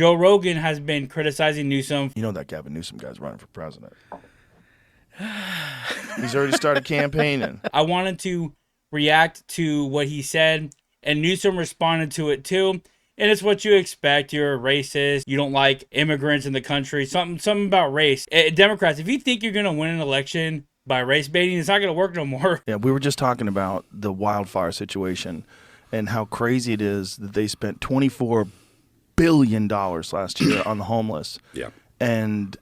Joe Rogan has been criticizing Newsom. You know that Gavin Newsom guy's running for president. He's already started campaigning. I wanted to react to what he said, and Newsom responded to it too. And it's what you expect. You're a racist. You don't like immigrants in the country. Something about race. Democrats, if you think you're going to win an election by race baiting, it's not going to work no more. Yeah, we were just talking about the wildfire situation and how crazy it is that they spent $24 billion last year on the homeless. Yeah. And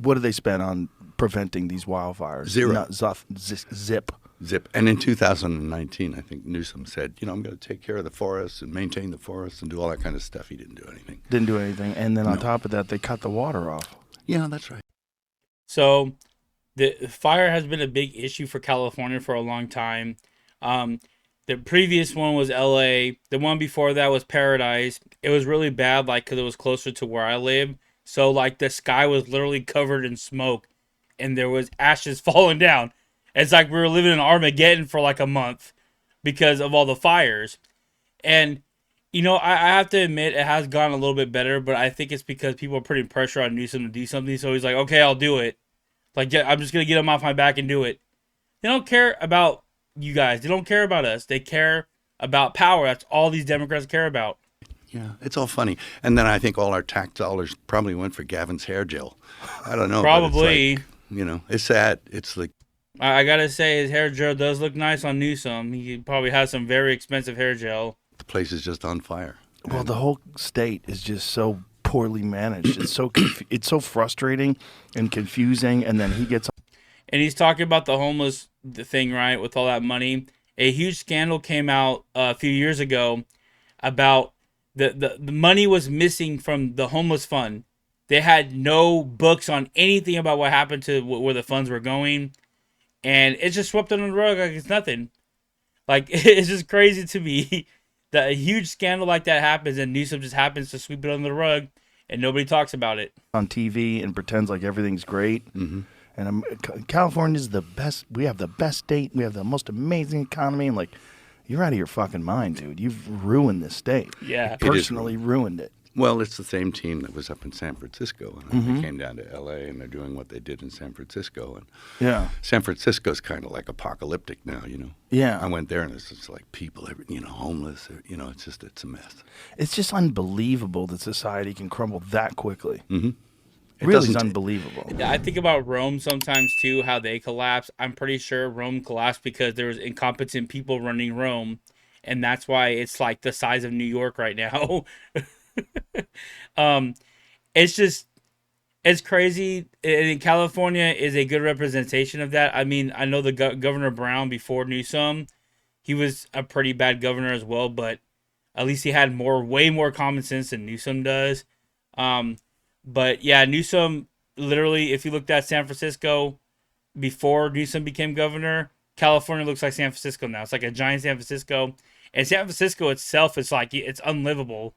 what did they spend on preventing these wildfires? Zero. Zip. And in 2019, I think Newsom said, I'm going to take care of the forests and maintain the forests and do all that kind of stuff. He didn't do anything. Didn't do anything. And then on top of that, they cut the water off. Yeah, that's right. So the fire has been a big issue for California for a long time. The previous one was LA. The one before that was Paradise. It was really bad, because it was closer to where I live. So, the sky was literally covered in smoke, and there was ashes falling down. It's like we were living in Armageddon for a month because of all the fires. And, I have to admit it has gone a little bit better, but I think it's because people are putting pressure on Newsom to do something. So he's like, okay, I'll do it. I'm just going to get him off my back and do it. They don't care about you guys. They don't care about us. They care about power. That's all these Democrats care about. Yeah, it's all funny. And then I think all our tax dollars probably went for Gavin's hair gel. I don't know. Probably. It's sad. It's like... I gotta say, his hair gel does look nice on Newsom. He probably has some very expensive hair gel. The place is just on fire. Well, the whole state is just so poorly managed. It's so frustrating and confusing. And then he gets... And he's talking about the homeless thing, right, with all that money. A huge scandal came out a few years ago about the money was missing from the homeless fund. They had no books on anything about what happened to where the funds were going. And it's just swept under the rug like it's nothing. It's just crazy to me that a huge scandal like that happens and Newsom just happens to sweep it under the rug and nobody talks about it. On TV and pretends like everything's great. Mm-hmm. And California's the best. We have the best state. We have the most amazing economy. And you're out of your fucking mind, dude. You've ruined this state. Yeah. You personally ruined it. Well, it's the same team that was up in San Francisco, and they came down to L.A., and they're doing what they did in San Francisco. And yeah, San Francisco's kind of apocalyptic now, Yeah. I went there, and it's just people, homeless, it's a mess. It's just unbelievable that society can crumble that quickly. Mm-hmm. It really is unbelievable. I think about Rome sometimes, too, how they collapsed. I'm pretty sure Rome collapsed because there was incompetent people running Rome, and that's why it's the size of New York right now. It's crazy. And California is a good representation of that. I mean, I know the Governor Brown before Newsom, he was a pretty bad governor as well, but at least he had way more common sense than Newsom does. But yeah, Newsom, literally, if you looked at San Francisco before Newsom became governor, California looks like San Francisco now. It's like a giant San Francisco. And San Francisco itself is it's unlivable.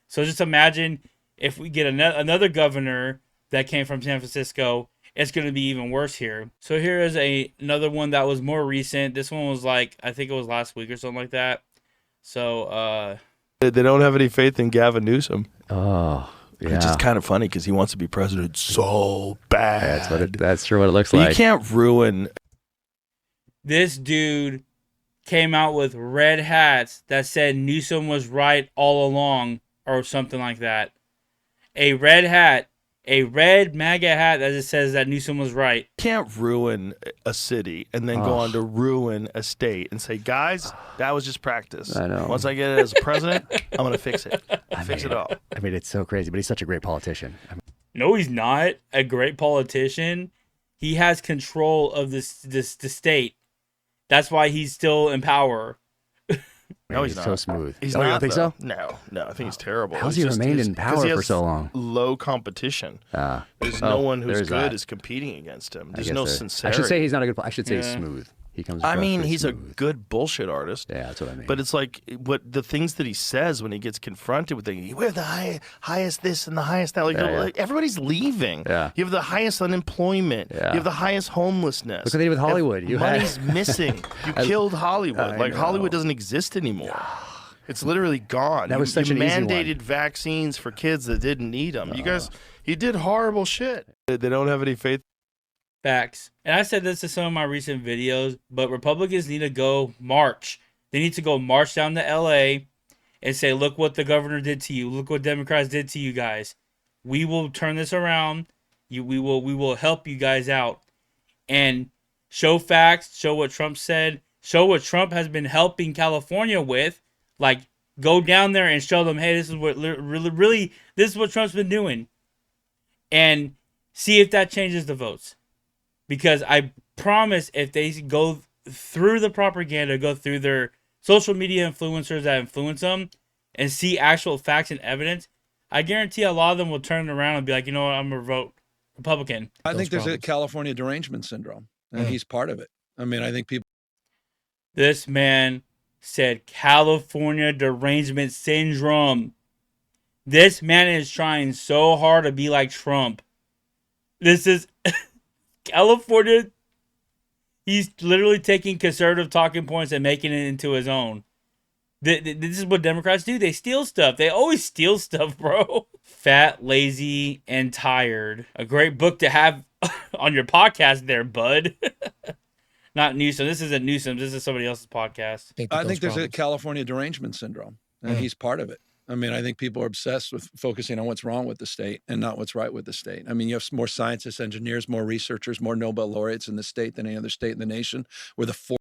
So just imagine if we get another governor that came from San Francisco, it's going to be even worse here. So here is another one that was more recent. This one was I think it was last week or something like that. So they don't have any faith in Gavin Newsom. Oh, yeah. Which is kind of funny because he wants to be president so bad. That's true what it looks like. You can't ruin. This dude came out with red hats that said Newsom was right all along or something like that. A red hat, a red MAGA hat that just says that Newsom was right. You can't ruin a city and then go on to ruin a state and say, guys, that was just practice. I know. Once I get it as a president, I'm going to fix it. Fix it all. I mean, it's so crazy, but he's such a great politician. No, he's not a great politician. He has control of the state. That's why he's still in power. No, he's not. So smooth. He's not, not, you don't think so? No, I think he's terrible. How's he remained in power for so long? Low competition. There's no one who's good is competing against him. There's no sincerity. I should say he's not a good. I should say he's smooth. He comes. He's a good bullshit artist. Yeah, that's what I mean. But it's what the things that he says when he gets confronted with things. We're the highest this and the highest that. Everybody's leaving. Yeah. You have the highest unemployment. Yeah. You have the highest homelessness. Look what they did with Hollywood. Money's missing. You killed Hollywood. Hollywood doesn't exist anymore. It's literally gone. That was such you an easy one. mandated vaccines for kids that didn't need them. You did horrible shit. They don't have any faith. Facts. And I said this to some of my recent videos, but Republicans need to go march. They need to go march down to LA and say, look what the governor did to you. Look what Democrats did to you guys. We will turn this around. We will help you guys out. And show facts, show what Trump said, show what Trump has been helping California with. Like, go down there and show them, hey, this is what really this is what Trump's been doing. And see if that changes the votes. Because I promise if they go through the propaganda, go through their social media influencers that influence them, and see actual facts and evidence, I guarantee a lot of them will turn around and be like, you know what, I'm going to vote Republican. I think there's a California derangement syndrome, and he's part of it. I mean, I think people. This man said California derangement syndrome. This man is trying so hard to be like Trump. This is California. He's literally taking conservative talking points and making it into his own. This is what Democrats do. They steal stuff. They always steal stuff, bro. Fat, Lazy, and Tired. A great book to have on your podcast there, bud. Not Newsom. This isn't Newsom. This is somebody else's podcast. I think there's a California derangement syndrome, and he's part of it. I mean, I think people are obsessed with focusing on what's wrong with the state and not what's right with the state. I mean, you have more scientists, engineers, more researchers, more Nobel laureates in the state than any other state in the nation. We're the fourth.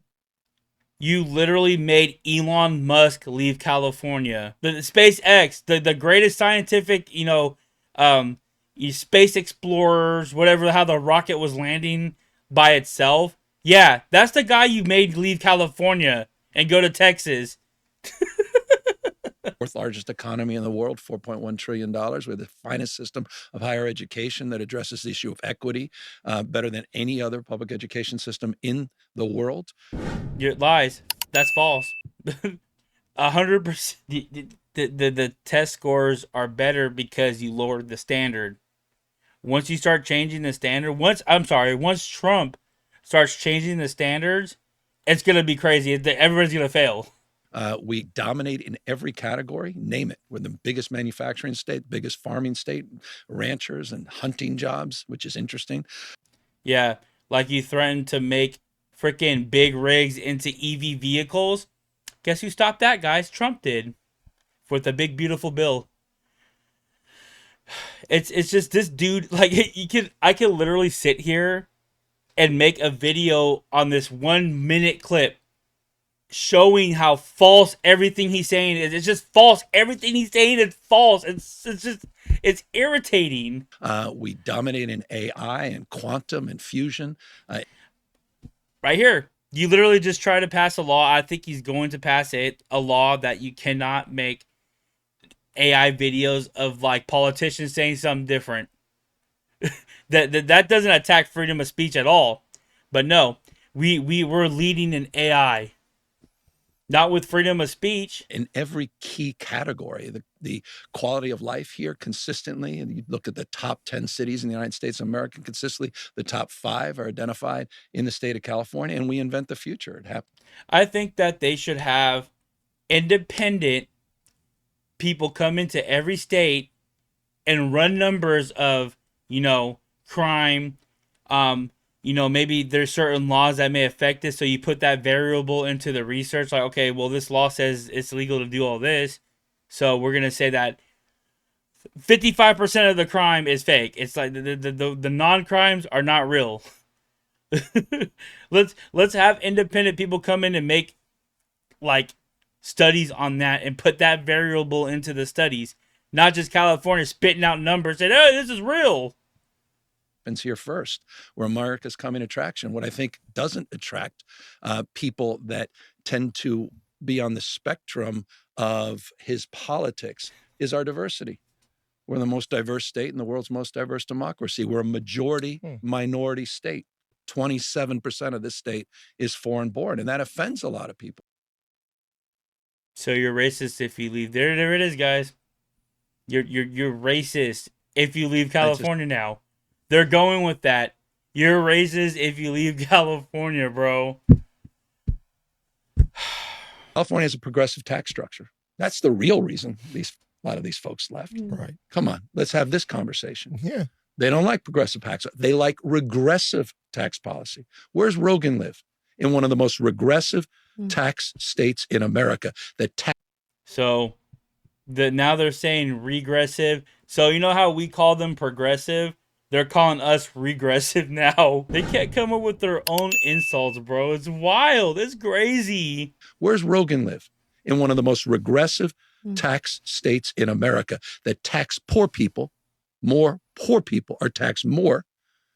You literally made Elon Musk leave California. The SpaceX, the greatest scientific, space explorers, whatever, how the rocket was landing by itself. Yeah, that's the guy you made leave California and go to Texas. Fourth largest economy in the world, $4.1 trillion. We're the finest system of higher education that addresses the issue of equity better than any other public education system in the world. Your lies. That's false. 100%. The test scores are better because you lowered the standard. Once you start changing the standard, once Trump starts changing the standards, it's gonna be crazy. Everybody's gonna fail. We dominate in every category. Name it. We're the biggest manufacturing state, biggest farming state, ranchers and hunting jobs, which is interesting. Yeah, like you threatened to make freaking big rigs into EV vehicles. Guess who stopped that, guys? Trump did. With the big beautiful bill. It's just this dude, like I could literally sit here and make a video on this 1 minute clip showing how false everything he's saying is. It's just false. Everything he's saying is false. It's irritating. We dominate in AI and quantum and fusion. Right here. You literally just try to pass a law. I think he's going to pass a law that you cannot make AI videos of like politicians saying something different. that doesn't attack freedom of speech at all. But no, we're leading in AI. Not with freedom of speech. In every key category, the quality of life here consistently, and you look at the top 10 cities in the United States of America, consistently, the top 5 are identified in the state of California, and we invent the future. It happens. I think that they should have independent people come into every state and run numbers of, crime, maybe there's certain laws that may affect it. So you put that variable into the research. Like, okay, well, this law says it's legal to do all this. So we're going to say that 55% of the crime is fake. It's like the non-crimes are not real. Let's have independent people come in and make like studies on that and put that variable into the studies. Not just California spitting out numbers and, oh, this is real. Here first, where America's coming attraction. What I think doesn't attract people that tend to be on the spectrum of his politics is our diversity. We're the most diverse state in the world's most diverse democracy. We're a majority minority state. 27% of this state is foreign born, and that offends a lot of people. So you're racist if you leave. There it is, guys. You're racist if you leave California now. They're going with that. You're racist if you leave California, bro. California has a progressive tax structure. That's the real reason a lot of these folks left. Right. Come on, let's have this conversation. Yeah. They don't like progressive tax. They like regressive tax policy. Where's Rogan live? In one of the most regressive tax states in America. So now they're saying regressive. So you know how we call them progressive? They're calling us regressive now. They can't come up with their own insults, bro. It's wild. It's crazy. Where's Rogan live? In one of the most regressive tax states in America that tax poor people more. Poor people are taxed more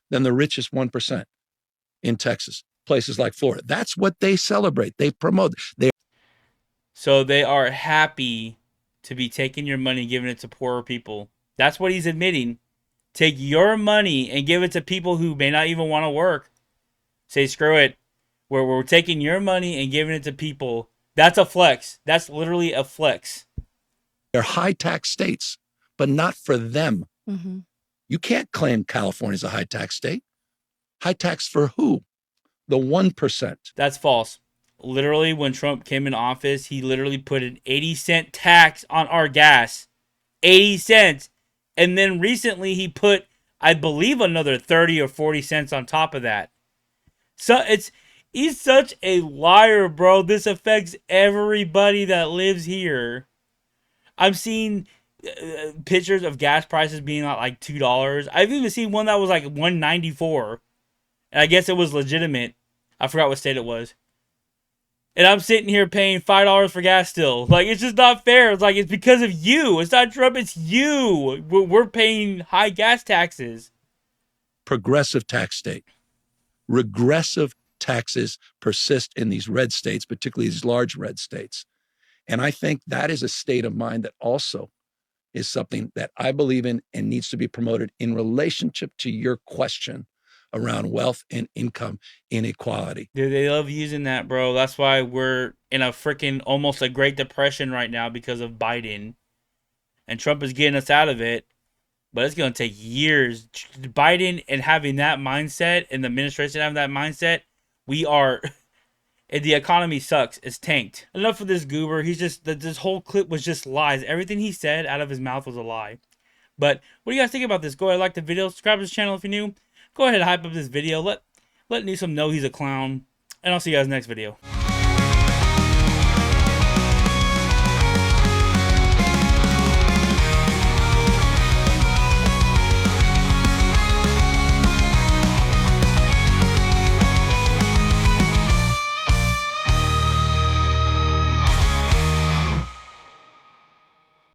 than the richest 1% in Texas, places like Florida. That's what they celebrate. They promote. So they are happy to be taking your money and giving it to poorer people. That's what he's admitting. Take your money and give it to people who may not even want to work. Say, screw it. We're taking your money and giving it to people. That's a flex. That's literally a flex. They're high tax states, but not for them. Mm-hmm. You can't claim California's a high tax state. High tax for who? The 1%. That's false. Literally, when Trump came in office, he literally put an 80-cent tax on our gas. 80 cents. And then recently he put, I believe, another 30 or 40 cents on top of that. So he's such a liar, bro. This affects everybody that lives here. I'm seeing pictures of gas prices being like $2. I've even seen one that was like $1.94. And I guess it was legitimate. I forgot what state it was. And I'm sitting here paying $5 for gas still. Like, it's just not fair. It's like, it's because of you. It's not Trump, it's you. We're paying high gas taxes. Progressive tax state. Regressive taxes persist in these red states, particularly these large red states. And I think that is a state of mind that also is something that I believe in and needs to be promoted in relationship to your question around wealth and income inequality. Dude, they love using that, bro. That's why we're in a freaking almost a Great Depression right now because of Biden. And Trump is getting us out of it. But it's going to take years. Biden and having that mindset and the administration having that mindset, we are... And the economy sucks. It's tanked. Enough of this goober. This whole clip was just lies. Everything he said out of his mouth was a lie. But what do you guys think about this? Go ahead, like the video. Subscribe to this channel if you're new. Go ahead and hype up this video. Let Newsom know he's a clown. And I'll see you guys next video.